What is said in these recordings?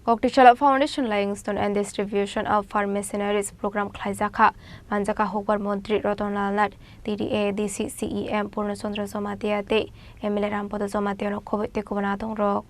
Koktichala Foundation Limestone and Distribution of Farm Machineries Program Klaizaka, Manjaka Hopar Montri Rotonal Nat, TDA, DC, CEM, Purnasundra Somatiate, Emile Rampoda Somatiano, Kovite Kubanatong Rock.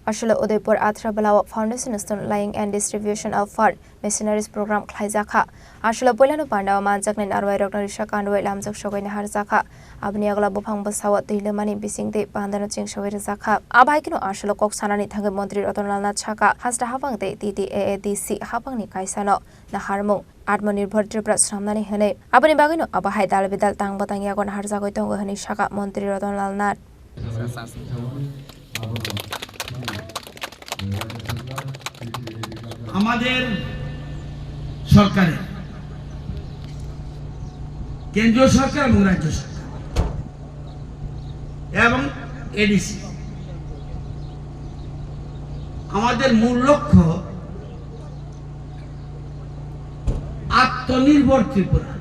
Ashula Udaipur Atra Balawa Foundation Stone Lying and Distribution of Farm Machineries Program Klaizaka. Ashula Polano Panda Manjak and Arway Rognarisha Kanway Lamzak Shogan Harzaka, Abniagla Bupang Basawa, the Lemani Bissing de Pandana Ching Shaway Zaka, Abakino Ashula Koksanani Tanga Montri Rotonala Chaka, has the Havang de TDADC Hapang Kaisano, Naharmo. Atmanirbhar Tripura Sramnani Hene, Abani Bagino, Abahai Dalvidal Tang Batangagon Harzago Hani Shaka, Montri Rotonal Nat. আমাদের সরকারের কেন্দ্রীয় সরকার এবং রাজ্য সরকার এবং ADC আমাদের মূল লক্ষ্য আত্মনির্ভর ত্রিপুরা,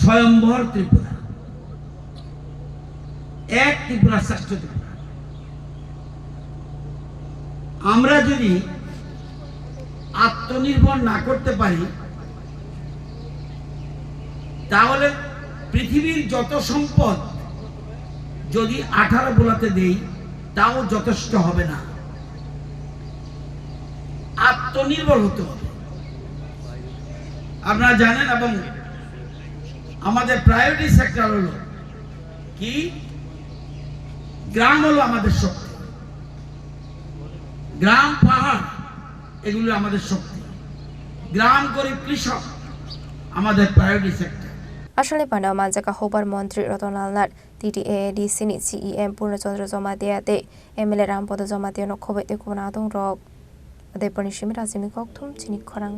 স্বয়ম্ভর ত্রিপুরা, এক ত্রিপুরা শ্রেষ্ঠ ত্রিপুরা। আমরা যদি আত্মনির্ভর না করতে পারি তাহলে পৃথিবীর যত সম্পদ যদি 18 বোলাতে দেই তাও যথেষ্ট হবে না। আত্মনির্ভর হতে হবে। আপনারা জানেন এবং আমাদের প্রায়োরিটি সেক্টর হলো কি, গ্রাম হলো আমাদের শক্তি, গ্রাম পাহাড় এগুলো আমাদের শক্তি, গ্রাম গরিব কৃষক আমাদের প্রায়োরিটি সেক্টর। আসলে পান্ডা মানজাকা হোবার মন্ত্রী রতনাল Nath TDADC ni CEM Purnachandra Somatiate Emile Rampoda Somatiano Khobete Kubanatong Rock Udaipur ni Shimira Jimmy Kokthum Chini Khorang